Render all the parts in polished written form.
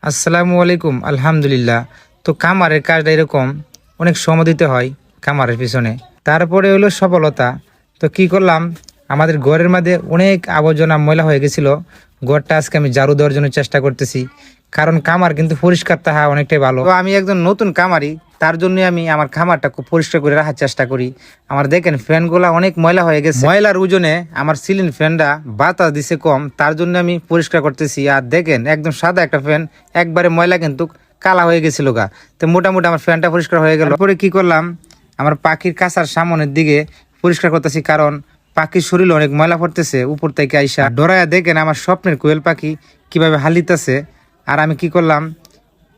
আসসালামু আলাইকুম। আলহামদুলিল্লাহ। তো কামারের কাজটা এরকম, অনেক সময় দিতে হয় কামারের পিছনে, তারপরে হলো সফলতা। তো কি করলাম, আমাদের ঘরের মধ্যে অনেক আবর্জনা ময়লা হয়ে গেছিল। ঘরটা আজকে আমি ঝাড়ু দেওয়ার জন্য চেষ্টা করতেছি, কারণ কামার কিন্তু পরিষ্কার থাকা অনেকটাই ভালো। তো আমি একজন নতুন কামারি, তার জন্য আমি আমার খামারটা খুব পরিষ্কার করে রাখার চেষ্টা করি। আমার দেখেন ফ্যানগুলা অনেক ময়লা হয়ে গেছে, ময়লার ওজনে আমার সিলিং ফ্যানটা বাতাস দিছে কম, তার জন্য আমি পরিষ্কার করতেছি। আর দেখেন একদম সাদা একটা ফ্যান, একবারে ময়লা কিন্তু কালা হয়ে গেছিল গা। তো মোটামুটি আমার ফ্যানটা পরিষ্কার হয়ে গেল। পরে কি করলাম, আমার পাখির কাছার সামনের দিকে পরিষ্কার করতেছি, কারণ পাখির শরীরে অনেক ময়লা পড়তেছে উপর থেকে আইসা। ডরায়া দেখেন আমার স্বপ্নের কোয়েল পাখি কিভাবে হালিতেছে। আর আমি কি করলাম,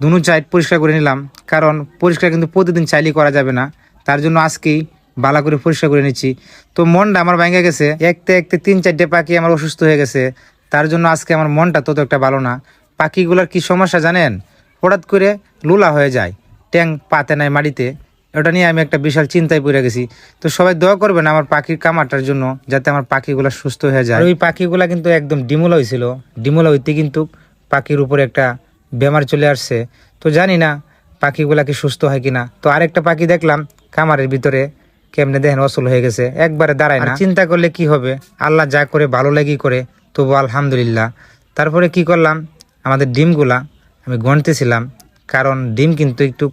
দুনো সাইড পরিষ্কার করে নিলাম, কারণ পরিষ্কার কিন্তু প্রতিদিন চাইলেই করা যাবে না, তার জন্য আজকেই ভালো করে পরিষ্কার করে নিচ্ছি। তো মনটা আমার ভেঙে গেছে, একতে একতে 3-4টে পাখি আমার অসুস্থ হয়ে গেছে, তার জন্য আজকে আমার মনটা তত একটা ভালো না। পাখিগুলোর কি সমস্যা জানেন, হঠাৎ করে লুলা হয়ে যায়, ট্যাং পাতে নাই মাটিতে। ওটা নিয়ে আমি একটা বিশাল চিন্তায় পড়ে গেছি। তো সবাই দোয়া করবেন আমার পাখির কামারটার জন্য, যাতে আমার পাখিগুলো সুস্থ হয়ে যায়। আর ওই পাখিগুলা কিন্তু একদম ডিমোলা হয়েছিল, ডিমোলা হইতে কিন্তু পাখির উপরে একটা বেমার চলে আসছে। তো জানি না পাখিগুলা কি সুস্থ হয় কিনা। তো আরেকটা পাখি দেখলাম খামারের ভিতরে, কেমনে দেখেন অসল হয়ে গেছে, একবারে দাঁড়ায় না। চিন্তা করলে কি হবে, আল্লাহ যা করে ভালো লাগি করে, তবু আলহামদুলিল্লাহ। তারপরে কি করলাম, আমাদের ডিমগুলা আমি গণতেছিলাম, কারণ ডিম কিন্তু একটু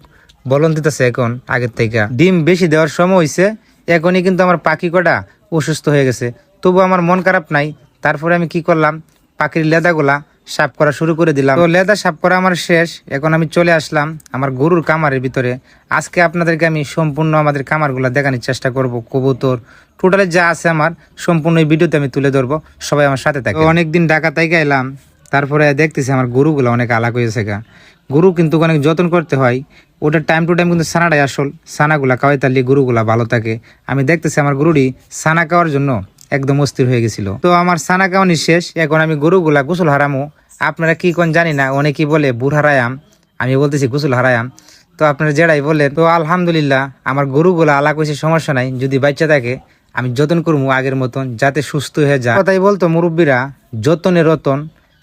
বলন দিতেছে এখন আগের থেকে। ডিম বেশি দেওয়ার সময় হয়েছে, এখনই কিন্তু আমার পাখি কটা অসুস্থ হয়ে গেছে। তবু আমার মন খারাপ নাই। তারপরে আমি কি করলাম, পাখির লেদাগুলা সাফ করা শুরু করে দিলাম। তো লেদা সাফ করা আমার শেষ, এখন আমি চলে আসলাম আমার গরুর কামারের ভিতরে। আজকে আপনাদেরকে আমি সম্পূর্ণ আমাদের কামারগুলা দেখানোর চেষ্টা করব, কবুতর টোটালি যা আছে আমার সম্পূর্ণ এই ভিডিওতে আমি তুলে ধরবো, সবাই আমার সাথে থাকে। অনেকদিন ঢাকা থেকে এলাম, তারপরে দেখতেছি আমার গরুগুলো অনেক আলাগ হয়েছে গা। গরু কিন্তু অনেক যত্ন করতে হয়, ওটা টাইম টু টাইম কিন্তু সানাটাই আসল, সানাগুলা খাওয়াই তাহলে গরুগুলা ভালো থাকে। আমি দেখতেছি আমার গরুটি সানা খাওয়ার জন্য একদম অস্থির হয়ে গেছিল। তো আমার সানা খাওয়ানি শেষ, এখন আমি গরুগুলা গোসল হারামো। আপনারা কি কোন জানি না, অনেকেই বলে বুড় হারায়াম, আমি বলতেছি গোসল হারায়াম। তো আপনারা যেটাই বলেন, তো আলহামদুলিল্লাহ আমার গরুগুলা আলাক হয়েছে, সমস্যা নাই। যদি বাচ্চা থাকে আমি যত্ন করবো আগের মতন, যাতে সুস্থ হয়ে যায়। কথাই বলতো মুরব্বীরা, যতনে রতন,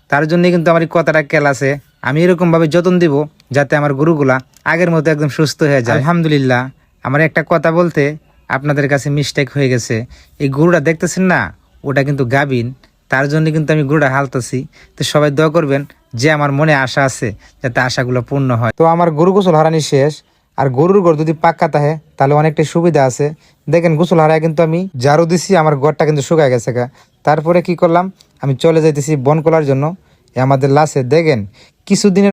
তার জন্য কিন্তু আমার এই কথাটা কেল আছে। আমি এরকম ভাবে যত্ন দিব যাতে আমার গরুগুলা আগের মতো একদম সুস্থ হয়ে যায়। আলহামদুলিল্লাহ। আমার একটা কথা বলতে আপনাদের কাছে মিস্টেক হয়ে গেছে, এই গরুটা দেখতেছেন না, ওটা কিন্তু গাবিন, তার জন্য কিন্তু আমি গরুটা হালতাছি। তো সবাই দোয়া করবেন, যে আমার মনে আশা আছে যাতে আশাগুলো পূর্ণ হয়। তো আমার গরু গোসল হারানি শেষ, আর গরুর ঘর যদি পাক্কা থাকে তাহলে অনেকটাই সুবিধা আছে। দেখেন গোসল হারায় কিন্তু আমি ঝাড়ু দিছি, আমার ঘরটা কিন্তু শুকায় গেছে গা। তারপরে কি করলাম, আমি চলে যাইতেছি বন করার জন্য। আমাদের লাশে দেখেন কিছুদিনের